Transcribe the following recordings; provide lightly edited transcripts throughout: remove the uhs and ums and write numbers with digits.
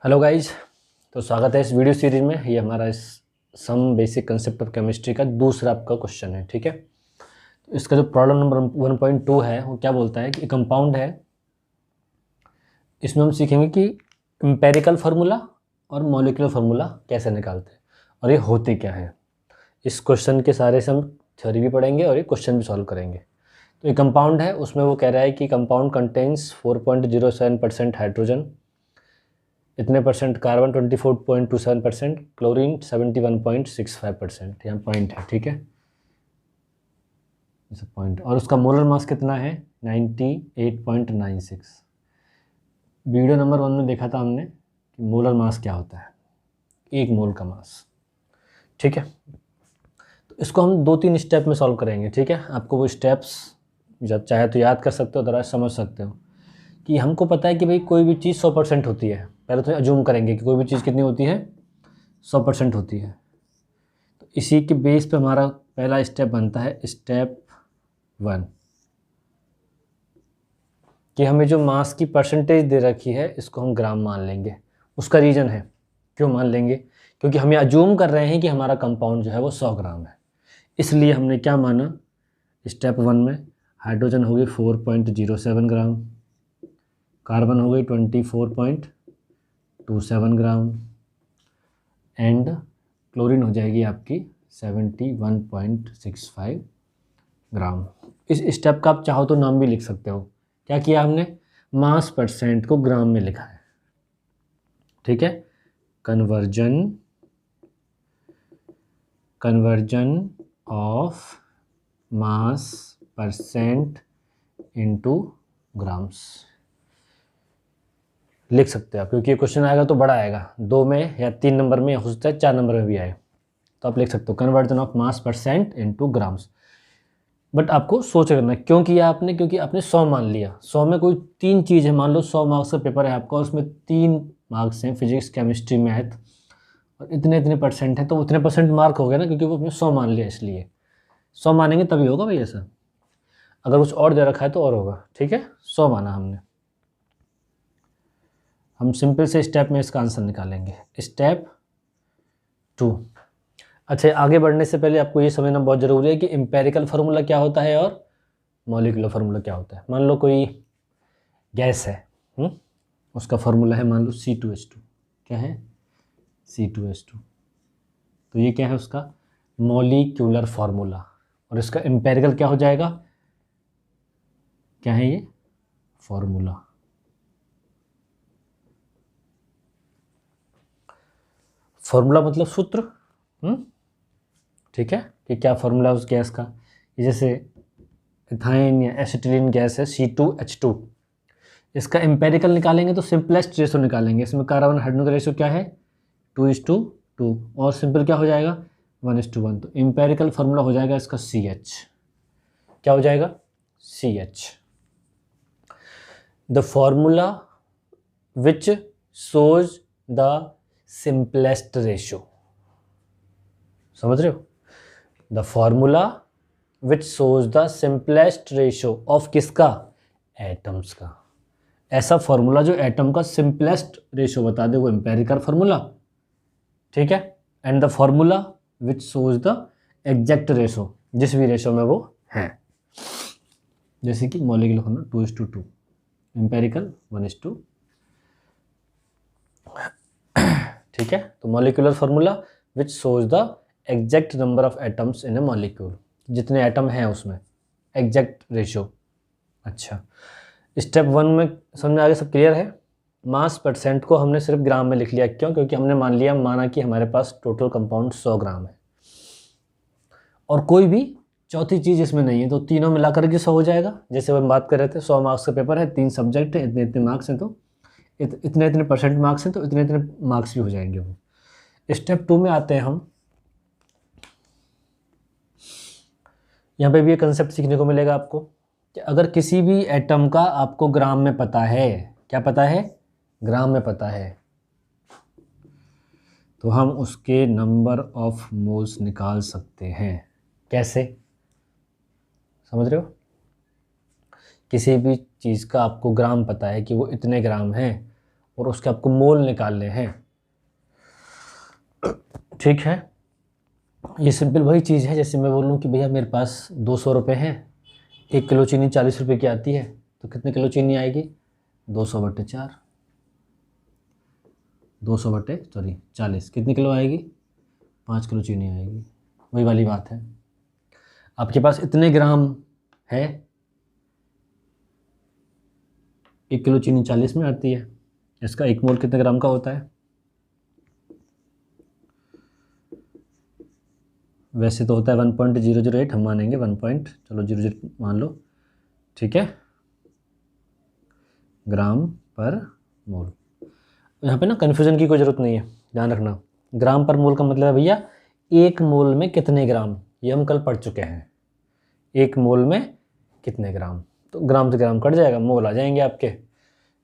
Hello guys. तो स्वागत है इस वीडियो सीरीज में। ये हमारा इस some basic concept of chemistry का दूसरा आपका क्वेश्चन है। ठीक है, तो इसका जो प्रॉब्लम नंबर 1.2 है वो क्या बोलता है कि कंपाउंड है। इसमें हम सीखेंगे कि एम्पेरिकल फार्मूला और मॉलिक्यूलर फार्मूला कैसे निकालते हैं और ये होते क्या है। इस क्वेश्चन के सारे से हम थ्योरी भी पढ़ेंगे और ये क्वेश्चन भी सॉल्व करेंगे। तो ये कंपाउंड है, उसमें वो कह रहा है कि कंपाउंड कंटेन्स 4.07% हाइड्रोजन, इतने परसेंट कार्बन, 24.27%, क्लोरीन 71.65%। यहाँ पॉइंट है। ठीक है, इस पॉइंट, और उसका मोलर मास कितना है 98.96। वीडियो नंबर 1 में देखा था हमने कि मोलर मास क्या होता है, एक मोल का मास। ठीक है, तो इसको हम 2-3 स्टेप में सॉल्व करेंगे। ठीक है, आपको वो स्टेप्स जब चाहे तो याद कर सकते हो, अदरवाइज समझ सकते हो कि हमको पता है कि भाई कोई भी चीज़ 100% होती है। पहले तो अज्यूम करेंगे कि कोई भी चीज़ कितनी होती है, 100% होती है। तो इसी के बेस पे हमारा पहला स्टेप बनता है स्टेप 1 कि हमें जो मास की परसेंटेज दे रखी है इसको हम ग्राम मान लेंगे। उसका रीज़न है क्यों मान लेंगे, क्योंकि हम ये अज्यूम कर रहे हैं कि हमारा कंपाउंड जो है वो 100 ग्राम है। इसलिए हमने क्या माना, स्टेप 1 में हाइड्रोजन हो गई 4.07 ग्राम, कार्बन हो गई 24.27 ग्राम एंड क्लोरीन हो जाएगी आपकी 71.65 ग्राम। इस स्टेप का आप चाहो तो नाम भी लिख सकते हो। क्या किया हमने, मास परसेंट को ग्राम में लिखा है। ठीक है, conversion of mass percent into grams लिख सकते हो आप, क्योंकि ये क्वेश्चन आएगा तो बड़ा आएगा, 2 में या 3 नंबर में, हो सकता है 4 नंबर में भी आए। तो आप लिख सकते हो conversion of mass percent into grams. But आपको सोच करना है क्यों किया आपने, क्योंकि आपने 100 मान लिया। 100 में कोई 3 चीज़ है, मान लो 100 मार्क्स का पेपर है आपका, उसमें 3 मार्क्स हैं फिजिक्स, केमिस्ट्री, मैथ, और इतने इतने परसेंट है, तो उतने परसेंट मार्क हो गए ना, क्योंकि वो आपने 100 मान लिया। इसलिए 100 मानेंगे तभी होगा भाई ऐसा, अगर कुछ और दे रखा है तो और होगा। ठीक है, 100 माना हमने। हम सिंपल से स्टेप में इसका आंसर निकालेंगे। स्टेप 2। अच्छा, आगे बढ़ने से पहले आपको ये समझना बहुत ज़रूरी है कि एम्पेरिकल फार्मूला क्या होता है और मॉलिक्यूलर फार्मूला क्या होता है। मान लो कोई गैस है, उसका फार्मूला है मान लो C2H2। क्या है, C2H2। तो ये क्या है उसका मॉलिक्यूलर फार्मूला, और इसका एम्पेरिकल क्या हो जाएगा, क्या है ये फार्मूला। फार्मूला मतलब सूत्र। ठीक है, कि क्या फार्मूला उस गैस का। जैसे इथाइन या एसिटिलीन गैस है C2H2, इसका एम्पेरिकल निकालेंगे तो सिंपलेस्ट रेशो निकालेंगे। इसमें कार्बन हाइड्रोजन का रेशो क्या है 2:2, और सिंपल क्या हो जाएगा 1:1। तो एम्पेरिकल फार्मूला हो जाएगा इसका CH। क्या हो जाएगा CH, the formula which shows the simplest ratio. समझ रहे हो, the formula which shows the simplest ratio of किसका, एटम्स का। ऐसा फार्मूला जो एटम का सिंपलेस्ट रेशो बता दे वो एम्पेरिकल फार्मूला। ठीक है, and the formula which shows the exact ratio, जिस भी रेशो में वो है। जैसे कि मॉलिक्यूलर फार्मूला 2:2, एम्पेरिकल 1:2। ठीक है, तो molecular formula which shows the exact number of atoms in A molecule, जितने एटम हैं उसमें एग्जैक्ट रेशो। अच्छा, स्टेप 1 में समझ में आगे, सब क्लियर है। मास परसेंट को हमने सिर्फ ग्राम में लिख लिया, क्यों, क्योंकि हमने माना कि हमारे पास टोटल कंपाउंड 100 ग्राम है और कोई भी चौथी चीज़ इसमें नहीं है, तो तीनों मिलाकर के 100 हो जाएगा। जैसे हम बात कर रहे थे 100 मार्क्स का पेपर है, 3 सब्जेक्ट है, इतने इतने मार्क्स हैं, तो इतने इतने परसेंट मार्क्स हैं, तो इतने इतने मार्क्स भी हो जाएंगे वो। स्टेप 2 में आते हैं हम। यहाँ पे भी ये कंसेप्ट सीखने को मिलेगा आपको कि अगर किसी भी एटम का आपको ग्राम में पता है, क्या पता है, ग्राम में पता है, तो हम उसके नंबर ऑफ मोल्स निकाल सकते हैं। कैसे, समझ रहे हो, किसी भी चीज़ का आपको ग्राम पता है कि वो इतने ग्राम है, और उसके आपको मोल निकालने हैं। ठीक है, ये सिंपल वही चीज़ है जैसे मैं बोलूँ कि भैया मेरे पास 200 रुपये हैं, 1 किलो चीनी 40 रुपये की आती है, तो कितने किलो चीनी आएगी? 200/4, 200/40 कितनी किलो आएगी? 5 किलो चीनी आएगी। वही वाली बात है, आपके पास इतने ग्राम है, 1 किलो चीनी 40 में आती है, इसका 1 मोल कितने ग्राम का होता है? वैसे तो होता है 1.008, हम मानेंगे 1.00 मान लो, ठीक है, ग्राम पर मोल। यहाँ पे ना कन्फ्यूज़न की कोई ज़रूरत नहीं है, ध्यान रखना। ग्राम पर मोल का मतलब है भैया 1 मोल में कितने ग्राम, ये हम कल पढ़ चुके हैं। 1 मोल में कितने ग्राम, तो ग्राम से ग्राम कट जाएगा, मोल आ जाएंगे आपके।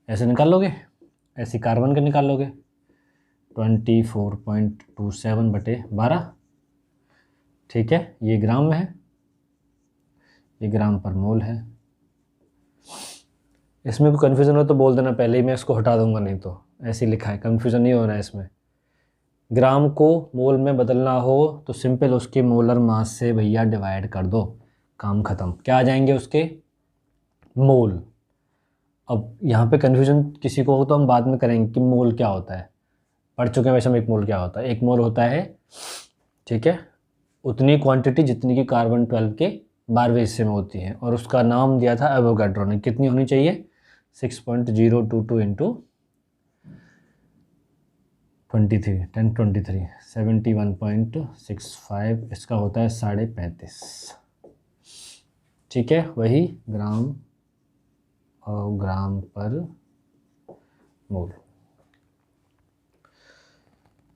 ऐसे निकाल लोगे, ऐसे कार्बन के निकाल लोगे, 24.27/12, ठीक है, ये ग्राम में है, ये ग्राम पर मोल है। इसमें कोई कन्फ्यूज़न हो तो बोल देना पहले ही, मैं इसको हटा दूंगा, नहीं तो ऐसे ही लिखा है, कन्फ्यूज़न नहीं होना है इसमें। ग्राम को मोल में बदलना हो तो सिंपल उसके मोलर मास से भैया डिवाइड कर दो, काम ख़त्म। क्या आ जाएंगे उसके? मोल। अब यहाँ पे कन्फ्यूज़न किसी को हो तो हम बाद में करेंगे कि मोल क्या होता है, पढ़ चुके हैं वैसे हम। 1 मोल क्या होता है? 1 मोल होता है, ठीक है, उतनी क्वांटिटी जितनी कि कार्बन 12 के 12वें हिस्से में होती है, और उसका नाम दिया था एवोगाड्रो ने। कितनी होनी चाहिए? 6.022 इंटू 23, 1023, 71.65, इसका होता है 35.5, ठीक है, वही ग्राम और ग्राम पर मोल।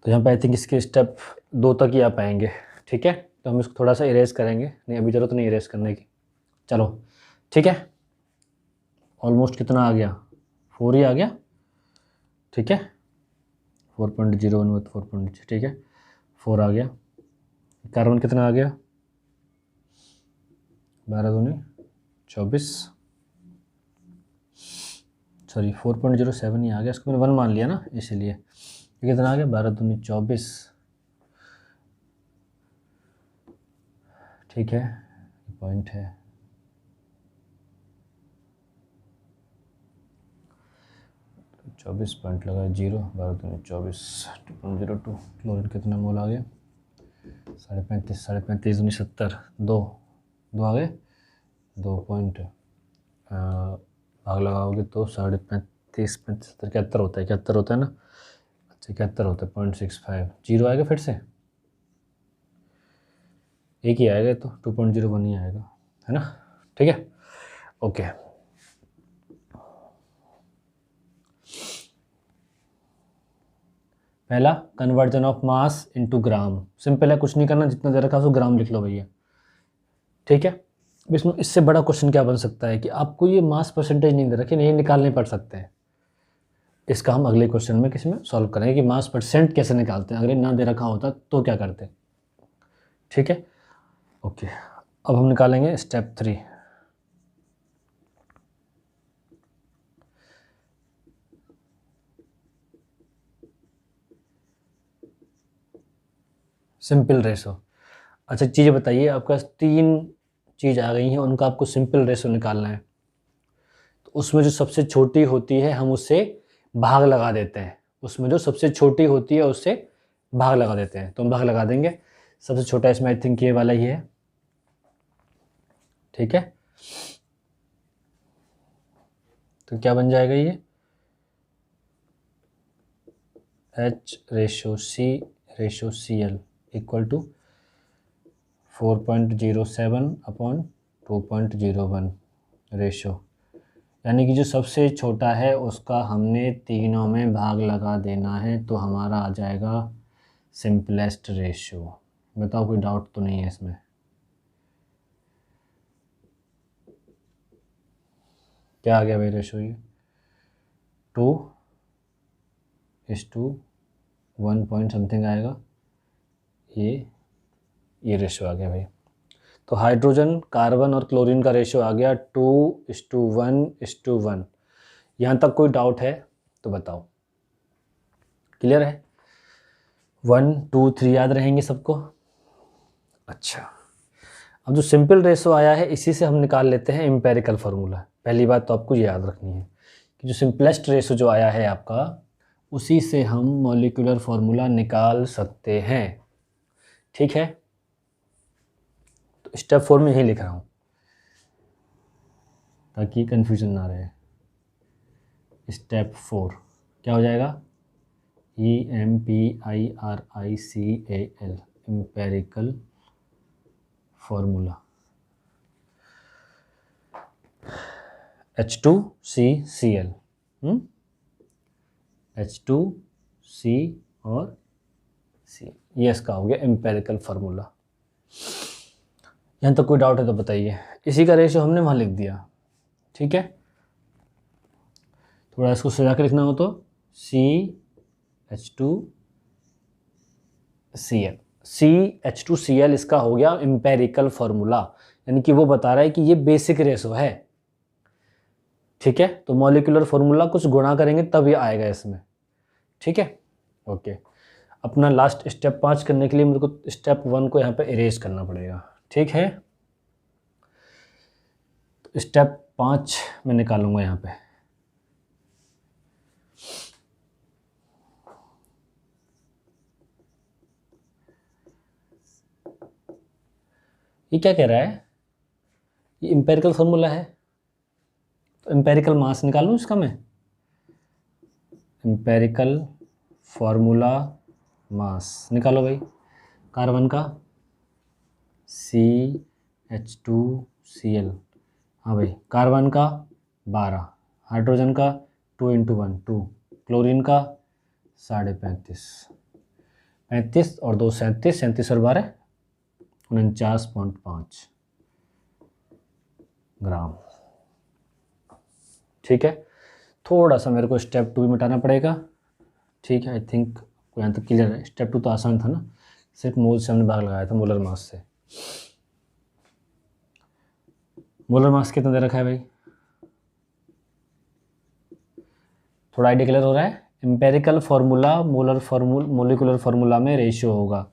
तो यहाँ पे आई थिंक इसके स्टेप 2 तक ही आ पाएंगे, ठीक है। तो हम इसको थोड़ा सा इरेज करेंगे, नहीं अभी ज़रूरत नहीं इरेज करने की, चलो ठीक है। ऑलमोस्ट कितना आ गया? 4 ही आ गया, ठीक है, 4.01 4.6, ठीक है, 4 आ गया। कार्बन कितना आ गया? 12 दूनी 24, सॉरी 4.07 ही आ गया, इसको मैंने 1 मान लिया ना इसीलिए। ये कितना आ गया? 12 दूनी 24, ठीक है, पॉइंट है, चौबीस पॉइंट लगा 0, 12 दूनी 24, 2.02। क्लोरीन कितना मोल आ गया? 35.5, 35.5 दूनी 70, 2 आ गए, 2 पॉइंट भाग लगाओगे तो 35.5, 75, 71 होता है, 71 होता है ना, अच्छा 71 होता है, 0.65, 0 आएगा फिर से, एक ही आएगा तो 2.01 ही आएगा, है ना, ठीक है, ओके। पहला conversion of mass into gram, simple है, कुछ नहीं करना, जितना दे रखा है उसको ग्राम लिख लो भैया, ठीक है। इसमें इससे बड़ा क्वेश्चन क्या बन सकता है कि आपको ये मास परसेंटेज नहीं दे रखे, नहीं निकालने पड़ सकते हैं। इसका हम अगले क्वेश्चन में किसी में सॉल्व करेंगे कि मास परसेंट कैसे निकालते हैं, अगर ना दे रखा होता तो क्या करते, ठीक है, ओके। अब हम निकालेंगे स्टेप 3। Simple ratio. अच्छा चीज़ें बताइए, आपका 3 चीज़ आ गई हैं, उनका आपको सिंपल रेशो निकालना है। तो उसमें जो सबसे छोटी होती है हम उससे भाग लगा देते हैं, उसमें जो सबसे छोटी होती है उससे भाग लगा देते हैं, तो हम भाग लगा देंगे। सबसे छोटा इसमें आई थिंक ये वाला ही है, ठीक है, तो क्या बन जाएगा ये? H/C/Cl इक्वल टू 4.07/2.01 रेशो, यानी कि जो सबसे छोटा है उसका हमने तीनों में भाग लगा देना है, तो हमारा आ जाएगा सिंपलेस्ट रेशो। बताओ कोई डाउट तो नहीं है इसमें? क्या आ गया भाई रेशो? ये 2:1 पॉइंट समथिंग आएगा, ये रेशो आ गया भाई। तो हाइड्रोजन, कार्बन और क्लोरीन का रेशो आ गया 2:1:1। यहाँ तक कोई डाउट है तो बताओ। क्लियर है? 1 2 3 याद रहेंगे सबको? अच्छा, अब जो सिंपल रेशो आया है इसी से हम निकाल लेते हैं एम्पेरिकल फार्मूला। पहली बात तो आपको ये याद रखनी है कि जो सिंपलेस्ट रेशो जो आया है आपका, उसी से हम मॉलिक्यूलर फार्मूला निकाल सकते हैं। ठीक है, तो स्टेप 4 में यही लिख रहा हूँ ताकि कंफ्यूजन ना रहे। स्टेप 4 क्या हो जाएगा? EMPIRICAL empirical formula. H2CCl, H2C और C, ये इसका हो गया एम्पेरिकल फार्मूला। यहाँ तक कोई डाउट है तो बताइए। इसी का रेशियो हमने वहाँ लिख दिया। ठीक है, थोड़ा इसको सजा के लिखना हो तो CH2Cl, CH2Cl इसका हो गया एम्पेरिकल फार्मूला, यानी कि वो बता रहा है कि ये बेसिक रेशो है। ठीक है, तो मॉलिक्यूलर फार्मूला कुछ गुणा करेंगे तब ये आएगा इसमें। ठीक है, ओके। अपना लास्ट स्टेप 5 करने के लिए मेरे को स्टेप 1 को यहाँ पे इरेज करना पड़ेगा। ठीक है, तो स्टेप 5 मैं निकालूंगा यहाँ पे। ये क्या कह रहा है? ये एम्पेरिकल फार्मूला है, तो एम्पेरिकल मास निकालूं इसका मैं। एम्पेरिकल फार्मूला मास निकालो भाई। कार्बन का CH2Cl, हाँ भाई, कार्बन का 12, हाइड्रोजन का 2 × 1 2, क्लोरीन का 35.5, 35 और 2 37, 37 और 12 49.5 ग्राम। ठीक है, थोड़ा सा मेरे को स्टेप 2 भी मिटाना पड़ेगा। ठीक है, आई थिंक यहाँ तक क्लियर है। स्टेप 2 तो आसान था ना, सिर्फ मोल से हमने भाग लगाया था, मोलर मास से। मोलर मास कितना दे रखा है भाई? थोड़ा आइडिया क्लियर हो रहा है? एम्पेरिकल फार्मूला मोलिकुलर फार्मूला में रेशियो होगा।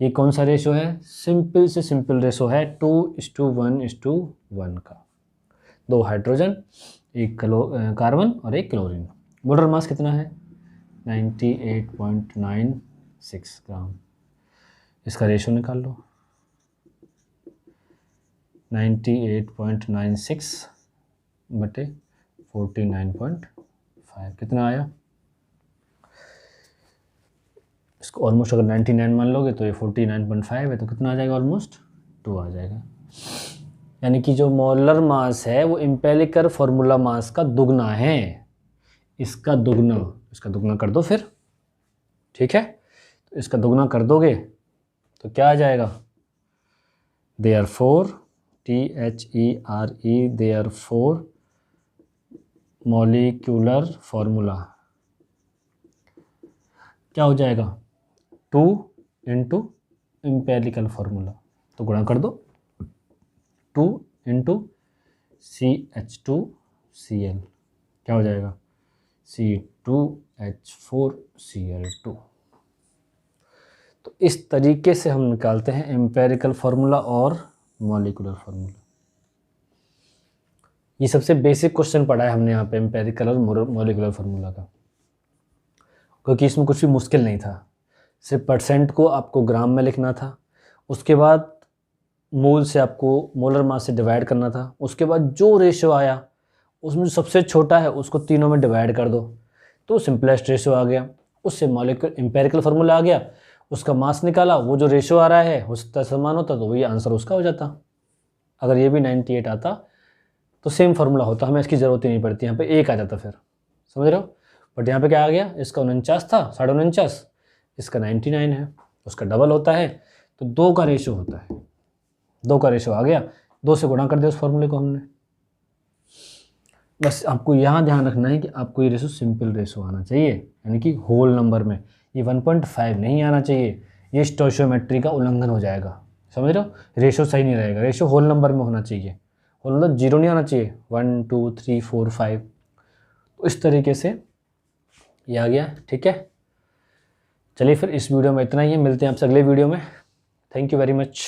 ये कौन सा रेशियो है? सिंपल से सिंपल रेशियो है 2:1:1 का। 2 हाइड्रोजन, 1 कार्बन और 1 क्लोरीन। मोलर मास कितना है? 98.96 ग्राम। इसका रेशियो निकाल लो। 98.96 बटे 49.5 कितना आया? इसको ऑलमोस्ट अगर 99 मान लोगे तो ये 49.5 है, तो कितना आ जाएगा? ऑलमोस्ट 2 आ जाएगा। यानी कि जो मोलर मास है वो एम्पेरिकल फार्मूला मास का दुगना है। इसका दुगना कर दो फिर। ठीक है, तो इसका दुगना कर दोगे तो क्या आ जाएगा? Therefore THERE therefore molecular formula क्या हो जाएगा? 2 × एम्पेरिकल फार्मूला, तो गुणा कर दो। 2 × CH2Cl क्या हो जाएगा? C2H4Cl2। तो इस तरीके से हम निकालते हैं एम्पेरिकल फार्मूला और मॉलिक्यूलर फार्मूला। ये सबसे बेसिक क्वेश्चन पढ़ा है हमने यहाँ पे एम्पेरिकल और मॉलिक्यूलर फार्मूला का, क्योंकि इसमें कुछ भी मुश्किल नहीं था। सिर्फ परसेंट को आपको ग्राम में लिखना था, उसके बाद मोल से आपको मोलर मास से डिवाइड करना था, उसके बाद जो रेशियो आया उसमें जो सबसे छोटा है उसको तीनों में डिवाइड कर दो, तो सिंपलेस्ट रेशियो आ गया। उससे मॉलिक्यूलर एम्पेरिकल फार्मूला आ गया, उसका मास निकाला, वो जो रेशियो आ रहा है हो सकता है समान होता तो वही आंसर उसका हो जाता। अगर ये भी 98 आता तो सेम फार्मूला होता, हमें इसकी ज़रूरत ही नहीं पड़ती, यहाँ पे 1 आ जाता फिर। समझ रहे हो? बट यहाँ पे क्या आ गया? इसका 49 था, 49.5, इसका 99 है, उसका डबल होता है, तो 2 का रेशियो होता है। 2 का रेशियो आ गया, 2 से गुणा कर दिया उस फार्मूले को हमने। बस आपको यहाँ ध्यान रखना है कि आपको ये रेशियो सिंपल रेशियो आना चाहिए, यानी कि होल नंबर में। ये 1.5 नहीं आना चाहिए, ये स्टोइशियोमेट्री का उल्लंघन हो जाएगा। समझ रहे हो? रेशियो सही नहीं रहेगा, रेशियो होल नंबर में होना चाहिए। होल मतलब 0 नहीं आना चाहिए, 1 2 3 4 5। तो इस तरीके से ये आ गया। ठीक है, चलिए फिर इस वीडियो में इतना ही है, मिलते हैं आपसे अगले वीडियो में। Thank you very much.